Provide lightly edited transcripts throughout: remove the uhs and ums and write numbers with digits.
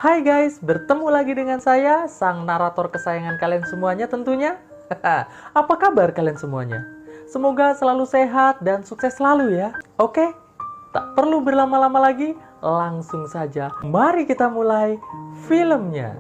Hai guys, bertemu lagi dengan saya, sang narator kesayangan kalian semuanya tentunya. Apa kabar kalian semuanya? Semoga selalu sehat dan sukses selalu ya. Oke, tak perlu berlama-lama lagi, langsung saja. Mari kita mulai filmnya.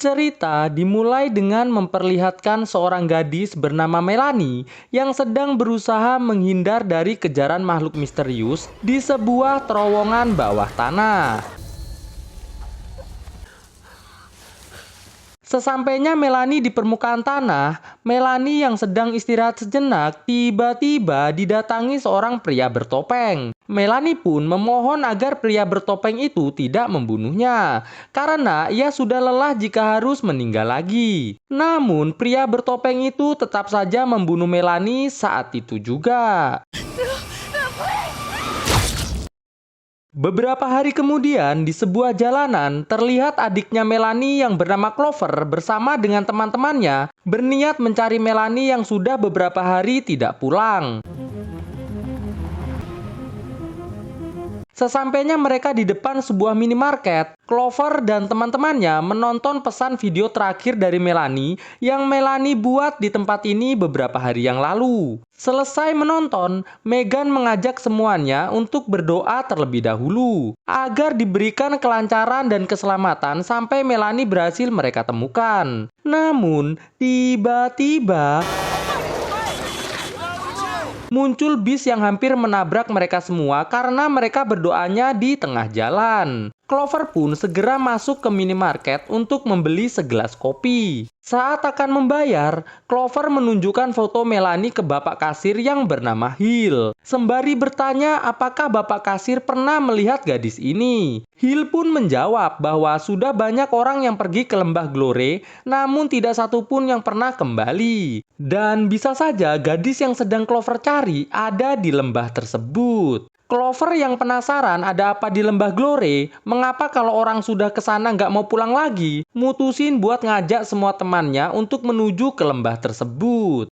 Cerita dimulai dengan memperlihatkan seorang gadis bernama Melanie yang sedang berusaha menghindar dari kejaran makhluk misterius di sebuah terowongan bawah tanah. Sesampainya Melanie di permukaan tanah, Melanie yang sedang istirahat sejenak tiba-tiba didatangi seorang pria bertopeng. Melanie pun memohon agar pria bertopeng itu tidak membunuhnya, karena ia sudah lelah jika harus meninggal lagi. Namun pria bertopeng itu tetap saja membunuh Melanie saat itu juga. Beberapa hari kemudian, di sebuah jalanan, terlihat adiknya Melanie yang bernama Clover bersama dengan teman-temannya berniat mencari Melanie yang sudah beberapa hari tidak pulang. Sesampainya mereka di depan sebuah minimarket, Clover dan teman-temannya menonton pesan video terakhir dari Melanie yang Melanie buat di tempat ini beberapa hari yang lalu. Selesai menonton, Megan mengajak semuanya untuk berdoa terlebih dahulu agar diberikan kelancaran dan keselamatan sampai Melanie berhasil mereka temukan. Namun, tiba-tiba muncul bis yang hampir menabrak mereka semua karena mereka berdoanya di tengah jalan. Clover pun segera masuk ke minimarket untuk membeli segelas kopi. Saat akan membayar, Clover menunjukkan foto Melanie ke bapak kasir yang bernama Hill. Sembari bertanya apakah bapak kasir pernah melihat gadis ini. Hill pun menjawab bahwa sudah banyak orang yang pergi ke lembah Glore, namun tidak satupun yang pernah kembali. Dan bisa saja gadis yang sedang Clover cari ada di lembah tersebut. Clover yang penasaran ada apa di lembah Glore, mengapa kalau orang sudah kesana nggak mau pulang lagi, mutusin buat ngajak semua temannya untuk menuju ke lembah tersebut.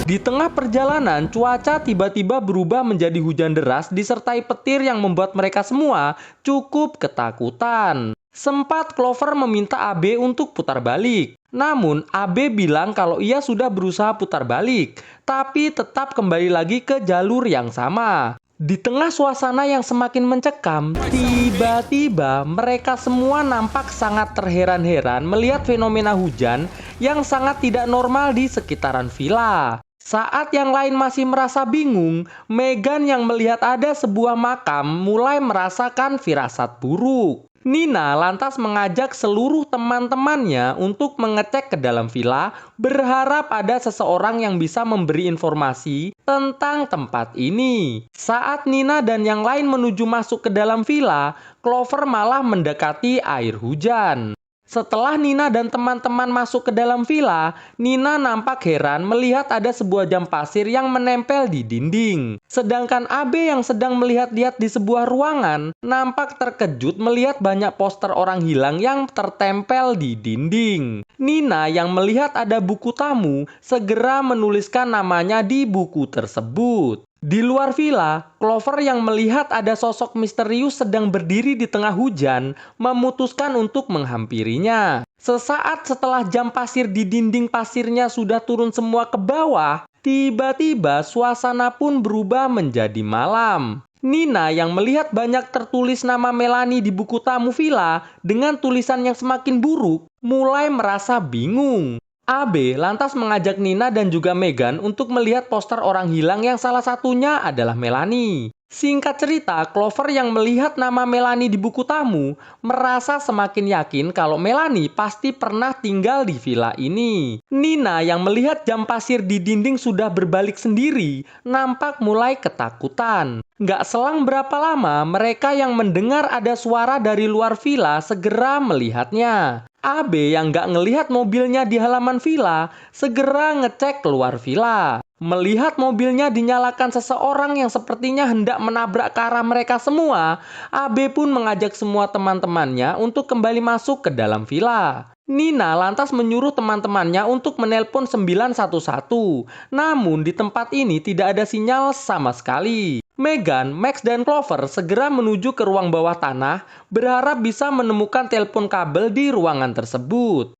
Di tengah perjalanan, cuaca tiba-tiba berubah menjadi hujan deras disertai petir yang membuat mereka semua cukup ketakutan. Sempat Clover meminta AB untuk putar balik. Namun, AB bilang kalau ia sudah berusaha putar balik, tapi tetap kembali lagi ke jalur yang sama. Di tengah suasana yang semakin mencekam, tiba-tiba mereka semua nampak sangat terheran-heran melihat fenomena hujan yang sangat tidak normal di sekitaran villa. Saat yang lain masih merasa bingung, Megan yang melihat ada sebuah makam mulai merasakan firasat buruk. Nina lantas mengajak seluruh teman-temannya untuk mengecek ke dalam villa, berharap ada seseorang yang bisa memberi informasi tentang tempat ini. Saat Nina dan yang lain menuju masuk ke dalam villa, Clover malah mendekati air hujan. Setelah Nina dan teman-teman masuk ke dalam villa, Nina nampak heran melihat ada sebuah jam pasir yang menempel di dinding. Sedangkan AB yang sedang melihat-lihat di sebuah ruangan, nampak terkejut melihat banyak poster orang hilang yang tertempel di dinding. Nina yang melihat ada buku tamu, segera menuliskan namanya di buku tersebut. Di luar villa, Clover yang melihat ada sosok misterius sedang berdiri di tengah hujan, memutuskan untuk menghampirinya. Sesaat setelah jam pasir di dinding pasirnya sudah turun semua ke bawah, tiba-tiba suasana pun berubah menjadi malam. Nina yang melihat banyak tertulis nama Melanie di buku tamu villa dengan tulisan yang semakin buruk, mulai merasa bingung. AB lantas mengajak Nina dan juga Megan untuk melihat poster orang hilang yang salah satunya adalah Melanie. Singkat cerita, Clover yang melihat nama Melanie di buku tamu merasa semakin yakin kalau Melanie pasti pernah tinggal di villa ini. Nina yang melihat jam pasir di dinding sudah berbalik sendiri nampak mulai ketakutan. Nggak selang berapa lama, mereka yang mendengar ada suara dari luar villa segera melihatnya. AB yang nggak ngelihat mobilnya di halaman villa segera ngecek keluar villa. Melihat mobilnya dinyalakan seseorang yang sepertinya hendak menabrak ke arah mereka semua, Abe pun mengajak semua teman-temannya untuk kembali masuk ke dalam villa. Nina lantas menyuruh teman-temannya untuk menelpon 911. Namun di tempat ini tidak ada sinyal sama sekali. Megan, Max, dan Clover segera menuju ke ruang bawah tanah, berharap bisa menemukan telepon kabel di ruangan tersebut.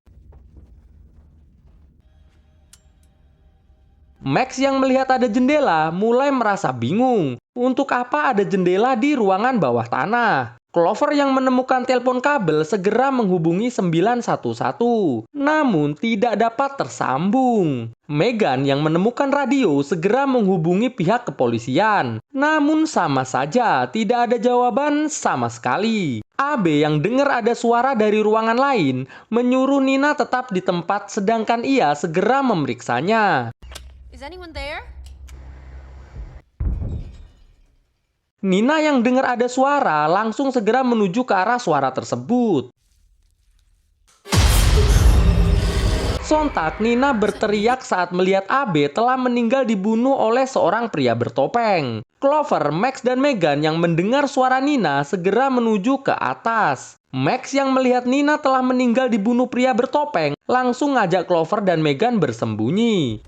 Max yang melihat ada jendela mulai merasa bingung. Untuk apa ada jendela di ruangan bawah tanah? Clover yang menemukan telepon kabel segera menghubungi 911, namun tidak dapat tersambung. Megan yang menemukan radio segera menghubungi pihak kepolisian, namun sama saja tidak ada jawaban sama sekali. Abe yang dengar ada suara dari ruangan lain menyuruh Nina tetap di tempat sedangkan ia segera memeriksanya. Is anyone there? Nina yang dengar ada suara langsung segera menuju ke arah suara tersebut. Sontak Nina berteriak saat melihat Abe telah meninggal dibunuh oleh seorang pria bertopeng. Clover, Max, dan Megan yang mendengar suara Nina segera menuju ke atas. Max yang melihat Nina telah meninggal dibunuh pria bertopeng langsung ngajak Clover dan Megan bersembunyi.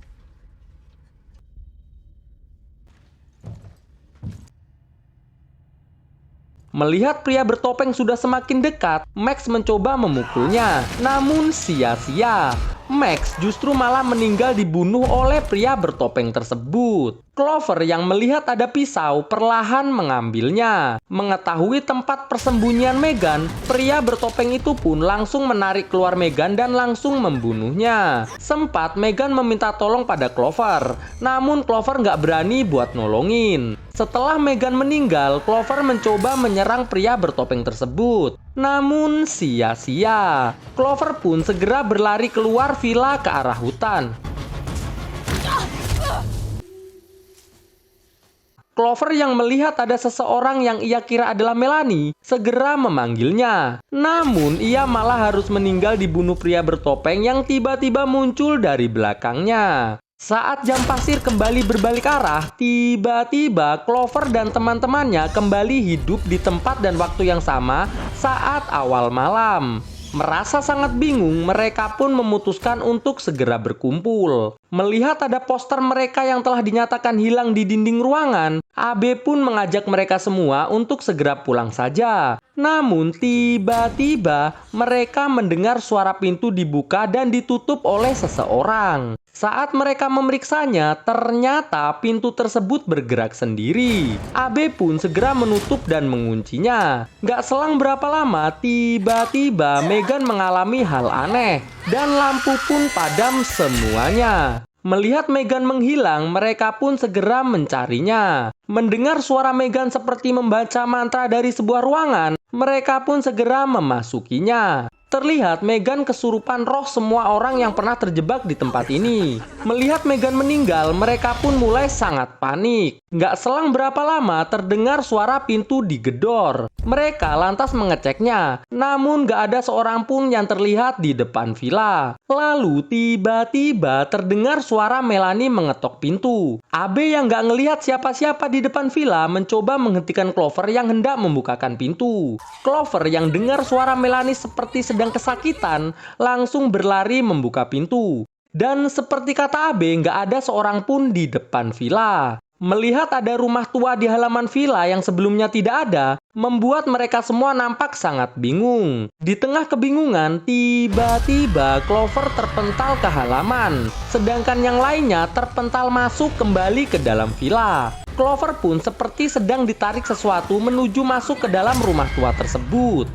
Melihat pria bertopeng sudah semakin dekat, Max mencoba memukulnya. Namun sia-sia. Max justru malah meninggal dibunuh oleh pria bertopeng tersebut. Clover yang melihat ada pisau perlahan mengambilnya. Mengetahui tempat persembunyian Megan, pria bertopeng itu pun langsung menarik keluar Megan dan langsung membunuhnya. Sempat Megan meminta tolong pada Clover, namun Clover nggak berani buat nolongin. Setelah Megan meninggal, Clover mencoba menyerang pria bertopeng tersebut. Namun sia-sia. Clover pun segera berlari keluar villa ke arah hutan. Clover yang melihat ada seseorang yang ia kira adalah Melanie, segera memanggilnya. Namun ia malah harus meninggal dibunuh pria bertopeng yang tiba-tiba muncul dari belakangnya. Saat jam pasir kembali berbalik arah, tiba-tiba Clover dan teman-temannya kembali hidup di tempat dan waktu yang sama saat awal malam. Merasa sangat bingung, mereka pun memutuskan untuk segera berkumpul. Melihat ada poster mereka yang telah dinyatakan hilang di dinding ruangan, Abe pun mengajak mereka semua untuk segera pulang saja. Namun tiba-tiba mereka mendengar suara pintu dibuka dan ditutup oleh seseorang. Saat mereka memeriksanya, ternyata pintu tersebut bergerak sendiri. Abe pun segera menutup dan menguncinya. Gak selang berapa lama, tiba-tiba Megan mengalami hal aneh. Dan lampu pun padam semuanya. Melihat Megan menghilang, mereka pun segera mencarinya. Mendengar suara Megan seperti membaca mantra dari sebuah ruangan, mereka pun segera memasukinya. Terlihat Megan kesurupan roh semua orang yang pernah terjebak di tempat ini. Melihat Megan meninggal, mereka pun mulai sangat panik. Nggak selang berapa lama terdengar suara pintu digedor. Mereka lantas mengeceknya, namun nggak ada seorang pun yang terlihat di depan villa. Lalu tiba-tiba terdengar suara Melanie mengetok pintu. Abe yang nggak ngelihat siapa-siapa di depan villa mencoba menghentikan Clover yang hendak membukakan pintu. Clover yang dengar suara Melanie seperti sedang kesakitan, langsung berlari membuka pintu. Dan seperti kata Abe, nggak ada seorang pun di depan villa. Melihat ada rumah tua di halaman villa yang sebelumnya tidak ada, membuat mereka semua nampak sangat bingung. Di tengah kebingungan, tiba-tiba Clover terpental ke halaman, sedangkan yang lainnya terpental masuk kembali ke dalam villa. Clover pun seperti sedang ditarik sesuatu menuju masuk ke dalam rumah tua tersebut.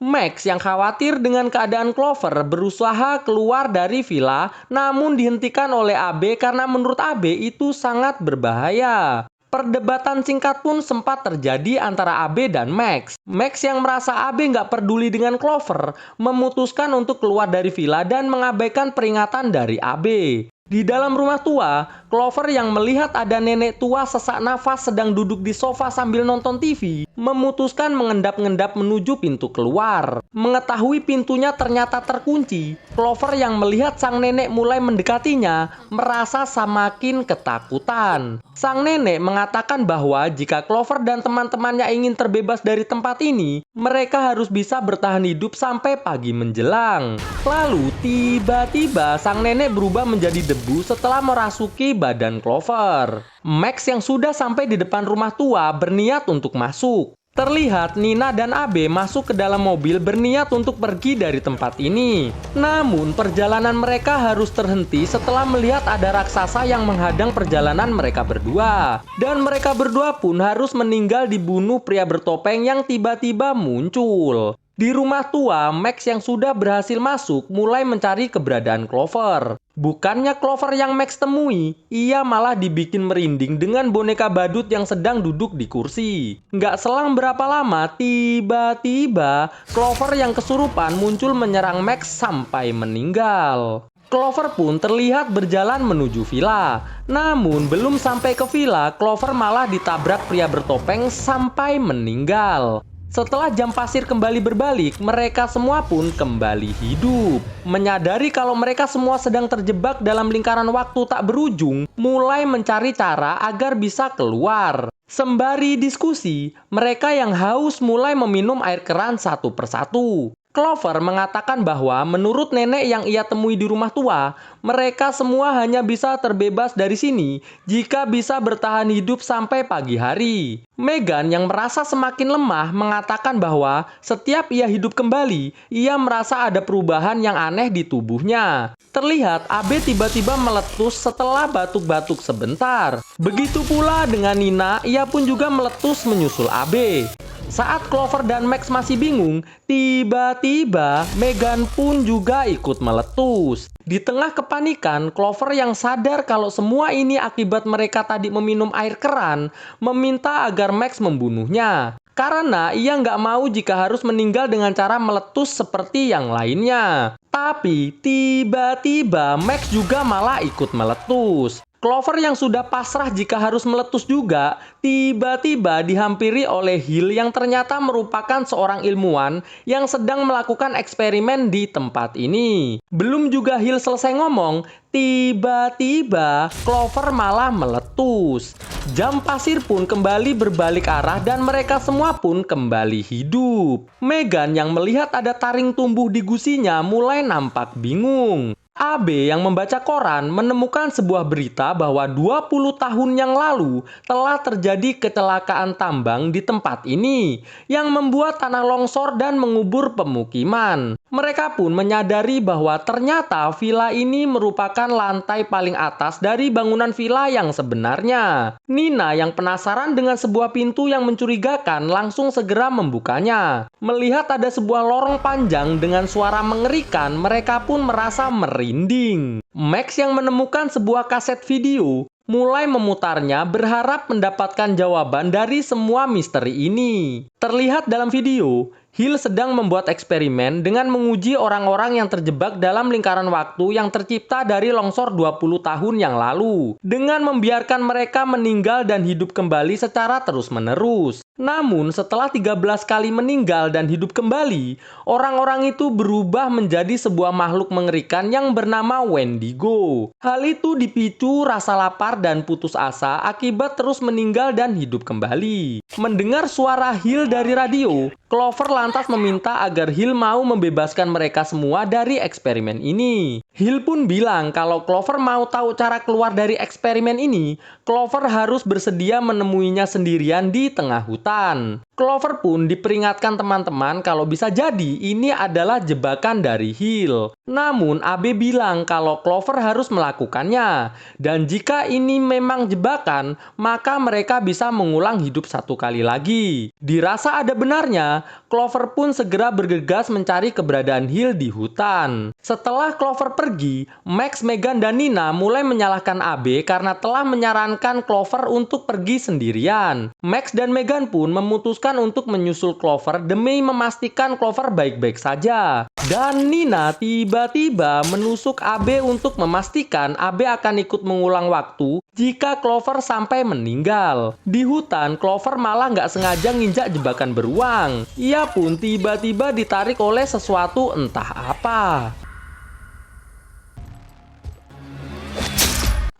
Max yang khawatir dengan keadaan Clover berusaha keluar dari villa, namun dihentikan oleh Abe karena menurut Abe itu sangat berbahaya. Perdebatan singkat pun sempat terjadi antara Abe dan Max. Max yang merasa Abe nggak peduli dengan Clover, memutuskan untuk keluar dari villa dan mengabaikan peringatan dari Abe. Di dalam rumah tua, Clover yang melihat ada nenek tua sesak nafas sedang duduk di sofa sambil nonton TV, memutuskan mengendap-endap menuju pintu keluar. Mengetahui pintunya ternyata terkunci, Clover yang melihat sang nenek mulai mendekatinya, merasa semakin ketakutan. Sang nenek mengatakan bahwa jika Clover dan teman-temannya ingin terbebas dari tempat ini, mereka harus bisa bertahan hidup sampai pagi menjelang. Lalu, tiba-tiba sang nenek berubah menjadi debu setelah merasuki badan Clover. Max yang sudah sampai di depan rumah tua berniat untuk masuk. Terlihat Nina dan Abe masuk ke dalam mobil berniat untuk pergi dari tempat ini. Namun perjalanan mereka harus terhenti setelah melihat ada raksasa yang menghadang perjalanan mereka berdua. Dan mereka berdua pun harus meninggal dibunuh pria bertopeng yang tiba-tiba muncul. Di rumah tua, Max yang sudah berhasil masuk mulai mencari keberadaan Clover. Bukannya Clover yang Max temui, ia malah dibikin merinding dengan boneka badut yang sedang duduk di kursi. Nggak selang berapa lama, tiba-tiba Clover yang kesurupan muncul menyerang Max sampai meninggal. Clover pun terlihat berjalan menuju villa. Namun belum sampai ke villa, Clover malah ditabrak pria bertopeng sampai meninggal. Setelah jam pasir kembali berbalik, mereka semua pun kembali hidup. Menyadari kalau mereka semua sedang terjebak dalam lingkaran waktu tak berujung, mulai mencari cara agar bisa keluar. Sembari diskusi, mereka yang haus mulai meminum air keran satu persatu. Clover mengatakan bahwa menurut nenek yang ia temui di rumah tua, mereka semua hanya bisa terbebas dari sini jika bisa bertahan hidup sampai pagi hari. Megan yang merasa semakin lemah mengatakan bahwa setiap ia hidup kembali, ia merasa ada perubahan yang aneh di tubuhnya. Terlihat Abe tiba-tiba meletus setelah batuk-batuk sebentar. Begitu pula dengan Nina, ia pun juga meletus menyusul Abe. Saat Clover dan Max masih bingung, tiba-tiba Megan pun juga ikut meletus. Di tengah kepanikan, Clover yang sadar kalau semua ini akibat mereka tadi meminum air keran, meminta agar Max membunuhnya. Karena ia nggak mau jika harus meninggal dengan cara meletus seperti yang lainnya. Tapi tiba-tiba Max juga malah ikut meletus. Clover yang sudah pasrah jika harus meletus juga, tiba-tiba dihampiri oleh Hill yang ternyata merupakan seorang ilmuwan yang sedang melakukan eksperimen di tempat ini. Belum juga Hill selesai ngomong, tiba-tiba Clover malah meletus. Jam pasir pun kembali berbalik arah dan mereka semua pun kembali hidup. Megan yang melihat ada taring tumbuh di gusinya mulai nampak bingung. Abe yang membaca koran menemukan sebuah berita bahwa 20 tahun yang lalu telah terjadi kecelakaan tambang di tempat ini yang membuat tanah longsor dan mengubur pemukiman. Mereka pun menyadari bahwa ternyata villa ini merupakan lantai paling atas dari bangunan villa yang sebenarnya. Nina yang penasaran dengan sebuah pintu yang mencurigakan langsung segera membukanya. Melihat ada sebuah lorong panjang dengan suara mengerikan, mereka pun merasa merinding. Max yang menemukan sebuah kaset video mulai memutarnya berharap mendapatkan jawaban dari semua misteri ini. Terlihat dalam video, Hill sedang membuat eksperimen dengan menguji orang-orang yang terjebak dalam lingkaran waktu yang tercipta dari longsor 20 tahun yang lalu, dengan membiarkan mereka meninggal dan hidup kembali secara terus-menerus. Namun setelah 13 kali meninggal dan hidup kembali, orang-orang itu berubah menjadi sebuah makhluk mengerikan yang bernama Wendigo. Hal itu dipicu rasa lapar dan putus asa akibat terus meninggal dan hidup kembali. Mendengar suara Hill dari radio, Clover lantas meminta agar Hill mau membebaskan mereka semua dari eksperimen ini. Hill pun bilang kalau Clover mau tahu cara keluar dari eksperimen ini, Clover harus bersedia menemuinya sendirian di tengah hutan. Clover pun diperingatkan teman-teman kalau bisa jadi ini adalah jebakan dari Hill. Namun Abe bilang kalau Clover harus melakukannya. Dan jika ini memang jebakan, maka mereka bisa mengulang hidup satu kali lagi. Dirasa ada benarnya, Clover pun segera bergegas mencari keberadaan Hill di hutan. Setelah Clover pergi, Max, Megan, dan Nina mulai menyalahkan Abe karena telah menyarankan Clover untuk pergi sendirian. Max dan Megan pun memutuskan memutuskan untuk menyusul Clover demi memastikan Clover baik-baik saja. Dan Nina tiba-tiba menusuk Abe untuk memastikan Abe akan ikut mengulang waktu jika Clover sampai meninggal. Di hutan, Clover malah nggak sengaja nginjak jebakan beruang. Ia pun tiba-tiba ditarik oleh sesuatu entah apa.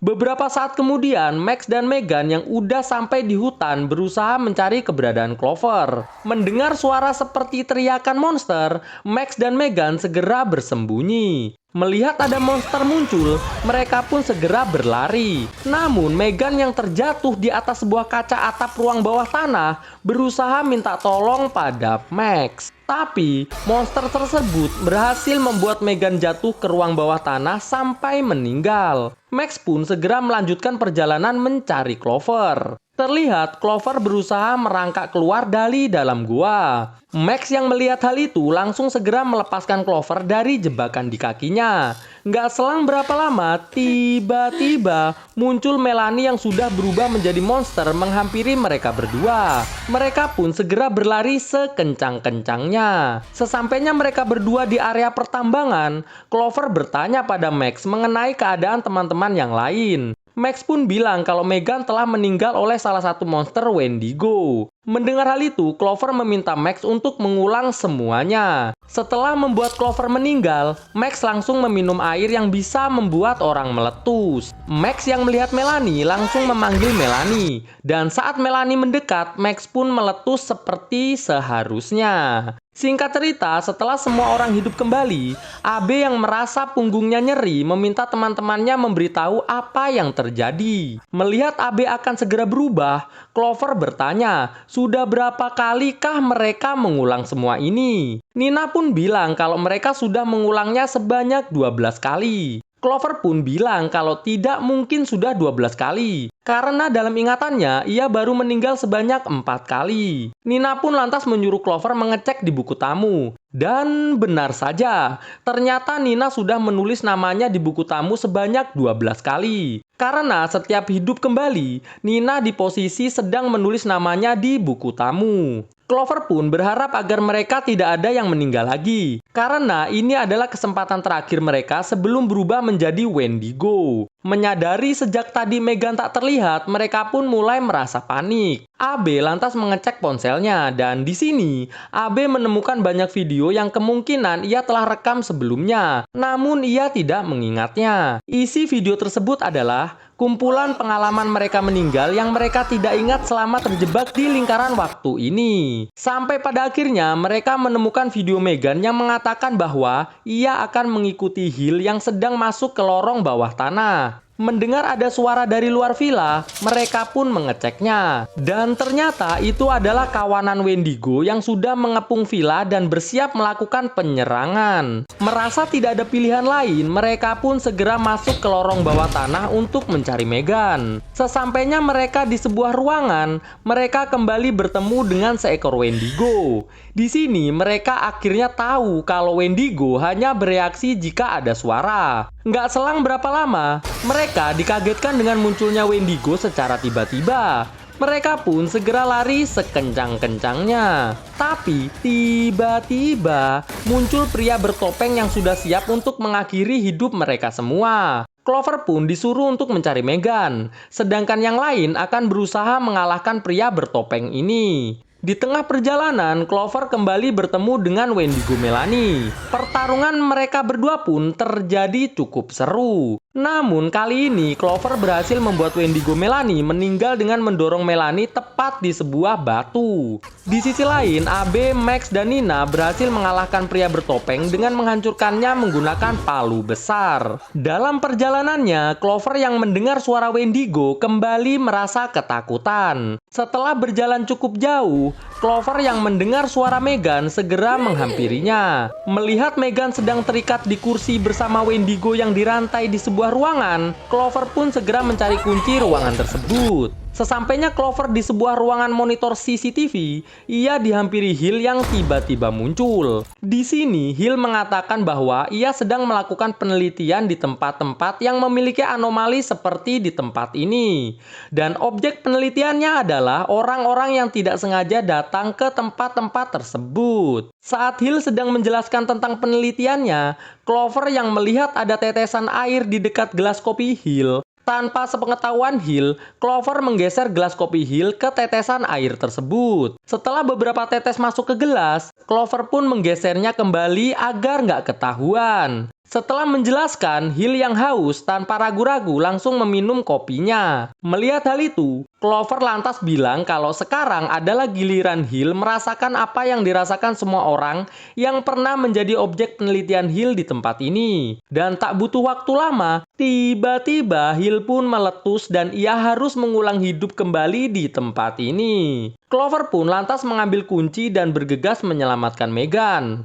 Beberapa saat kemudian, Max dan Megan yang udah sampai di hutan berusaha mencari keberadaan Clover. Mendengar suara seperti teriakan monster, Max dan Megan segera bersembunyi. Melihat ada monster muncul, mereka pun segera berlari. Namun, Megan yang terjatuh di atas sebuah kaca atap ruang bawah tanah berusaha minta tolong pada Max. Tapi, monster tersebut berhasil membuat Megan jatuh ke ruang bawah tanah sampai meninggal. Max pun segera melanjutkan perjalanan mencari Clover. Terlihat Clover berusaha merangkak keluar dari dalam gua. Max yang melihat hal itu langsung segera melepaskan Clover dari jebakan di kakinya. Nggak selang berapa lama, tiba-tiba muncul Melanie yang sudah berubah menjadi monster menghampiri mereka berdua. Mereka pun segera berlari sekencang-kencangnya. Sesampainya mereka berdua di area pertambangan, Clover bertanya pada Max mengenai keadaan teman-teman yang lain. Max pun bilang kalau Megan telah meninggal oleh salah satu monster Wendigo. Mendengar hal itu, Clover meminta Max untuk mengulang semuanya. Setelah membuat Clover meninggal, Max langsung meminum air yang bisa membuat orang meletus. Max yang melihat Melanie langsung memanggil Melanie. Dan saat Melanie mendekat, Max pun meletus seperti seharusnya. Singkat cerita, setelah semua orang hidup kembali, Abe yang merasa punggungnya nyeri meminta teman-temannya memberitahu apa yang terjadi. Melihat Abe akan segera berubah, Clover bertanya, sudah berapa kalikah mereka mengulang semua ini? Nina pun bilang kalau mereka sudah mengulangnya sebanyak 12 kali. Clover pun bilang kalau tidak mungkin sudah 12 kali. Karena dalam ingatannya, ia baru meninggal sebanyak 4 kali. Nina pun lantas menyuruh Clover mengecek di buku tamu. Dan benar saja, ternyata Nina sudah menulis namanya di buku tamu sebanyak 12 kali. Karena setiap hidup kembali, Nina di posisi sedang menulis namanya di buku tamu. Clover pun berharap agar mereka tidak ada yang meninggal lagi. Karena ini adalah kesempatan terakhir mereka sebelum berubah menjadi Wendigo. Menyadari sejak tadi Megan tak terlihat, mereka pun mulai merasa panik. Abe lantas mengecek ponselnya dan di sini Abe menemukan banyak video yang kemungkinan ia telah rekam sebelumnya. Namun ia tidak mengingatnya. Isi video tersebut adalah kumpulan pengalaman mereka meninggal yang mereka tidak ingat selama terjebak di lingkaran waktu ini. Sampai pada akhirnya mereka menemukan video Megan yang mengatakan bahwa ia akan mengikuti Hill yang sedang masuk ke lorong bawah tanah. Mendengar ada suara dari luar villa, mereka pun mengeceknya. Dan ternyata itu adalah kawanan Wendigo yang sudah mengepung villa dan bersiap melakukan penyerangan. Merasa tidak ada pilihan lain, mereka pun segera masuk ke lorong bawah tanah untuk mencari Megan. Sesampainya mereka di sebuah ruangan, mereka kembali bertemu dengan seekor Wendigo. Di sini mereka akhirnya tahu kalau Wendigo hanya bereaksi jika ada suara. Nggak selang berapa lama, mereka dikagetkan dengan munculnya Wendigo secara tiba-tiba. Mereka pun segera lari sekencang-kencangnya. Tapi tiba-tiba muncul pria bertopeng yang sudah siap untuk mengakhiri hidup mereka semua. Clover pun disuruh untuk mencari Megan, sedangkan yang lain akan berusaha mengalahkan pria bertopeng ini. Di tengah perjalanan, Clover kembali bertemu dengan Wendigo Melanie. Pertarungan mereka berdua pun terjadi cukup seru. Namun kali ini Clover berhasil membuat Wendigo Melanie meninggal dengan mendorong Melanie tepat di sebuah batu. Di sisi lain, Abe, Max, dan Nina berhasil mengalahkan pria bertopeng dengan menghancurkannya menggunakan palu besar. Dalam perjalanannya, Clover yang mendengar suara Wendigo kembali merasa ketakutan. Setelah berjalan cukup jauh, Clover yang mendengar suara Megan segera menghampirinya. Melihat Megan sedang terikat di kursi bersama Wendigo yang dirantai di sebuah ruangan, Clover pun segera mencari kunci ruangan tersebut. Sesampainya Clover di sebuah ruangan monitor CCTV, ia dihampiri Hill yang tiba-tiba muncul. Di sini, Hill mengatakan bahwa ia sedang melakukan penelitian di tempat-tempat yang memiliki anomali seperti di tempat ini. Dan objek penelitiannya adalah orang-orang yang tidak sengaja datang ke tempat-tempat tersebut. Saat Hill sedang menjelaskan tentang penelitiannya, Clover yang melihat ada tetesan air di dekat gelas kopi Hill. Tanpa sepengetahuan Hill, Clover menggeser gelas kopi Hill ke tetesan air tersebut. Setelah beberapa tetes masuk ke gelas, Clover pun menggesernya kembali agar nggak ketahuan. Setelah menjelaskan, Hill yang haus tanpa ragu-ragu langsung meminum kopinya. Melihat hal itu, Clover lantas bilang kalau sekarang adalah giliran Hill merasakan apa yang dirasakan semua orang yang pernah menjadi objek penelitian Hill di tempat ini. Dan tak butuh waktu lama, tiba-tiba Hill pun meletus dan ia harus mengulang hidup kembali di tempat ini. Clover pun lantas mengambil kunci dan bergegas menyelamatkan Megan.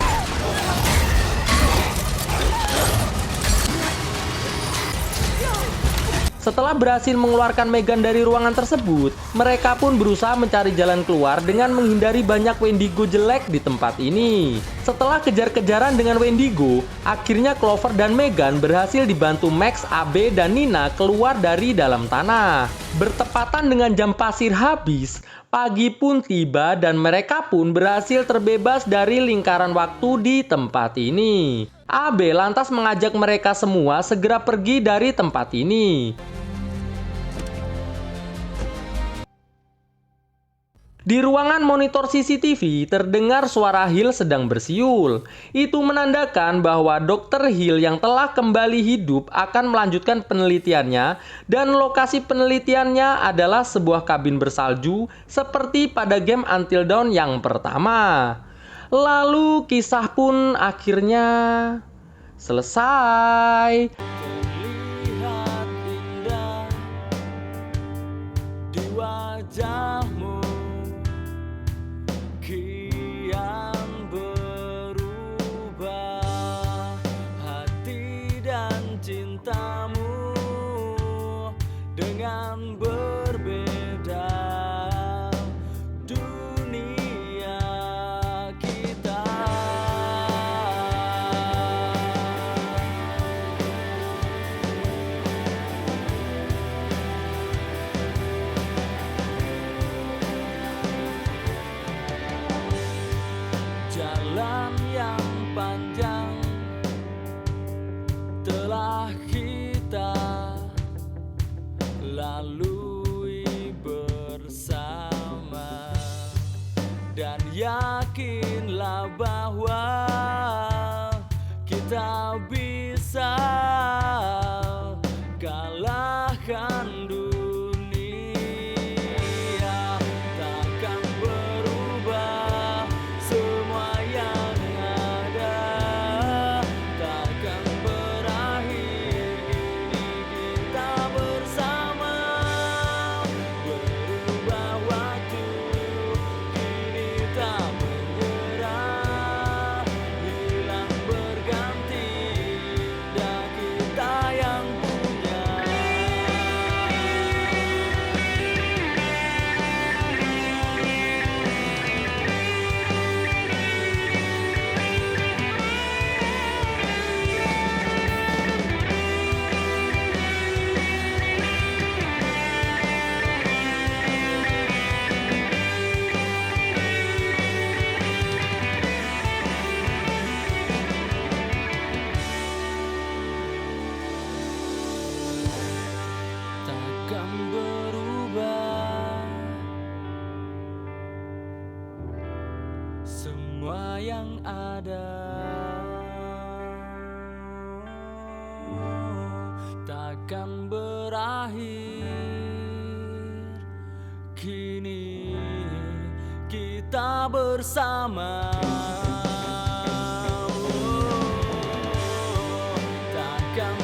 Setelah berhasil mengeluarkan Megan dari ruangan tersebut, mereka pun berusaha mencari jalan keluar dengan menghindari banyak Wendigo jelek di tempat ini. Setelah kejar-kejaran dengan Wendigo, akhirnya Clover dan Megan berhasil dibantu Max, Abe, dan Nina keluar dari dalam tanah. Bertepatan dengan jam pasir habis, pagi pun tiba dan mereka pun berhasil terbebas dari lingkaran waktu di tempat ini. Abe lantas mengajak mereka semua segera pergi dari tempat ini. Di ruangan monitor CCTV terdengar suara Hill sedang bersiul. Itu menandakan bahwa Dr. Hill yang telah kembali hidup akan melanjutkan penelitiannya dan lokasi penelitiannya adalah sebuah kabin bersalju seperti pada game Until Dawn yang pertama. Lalu kisah pun akhirnya selesai. Terlihat indah di wajahmu, kian berubah hati dan cintamu dengan berbeda dunia kita. Jalan yang panjang telah kita lalui bersama, dan yakinlah bahwa kita bisa kalahkan dunia. Takkan berubah semua yang ada, takkan berakhir ini kita bersama. Berubah waktu kini tak bergerak, hilang berganti, dan kita yang punya. Takkan berubah semua yang ada, takkan berakhir kini kita bersama. Takkan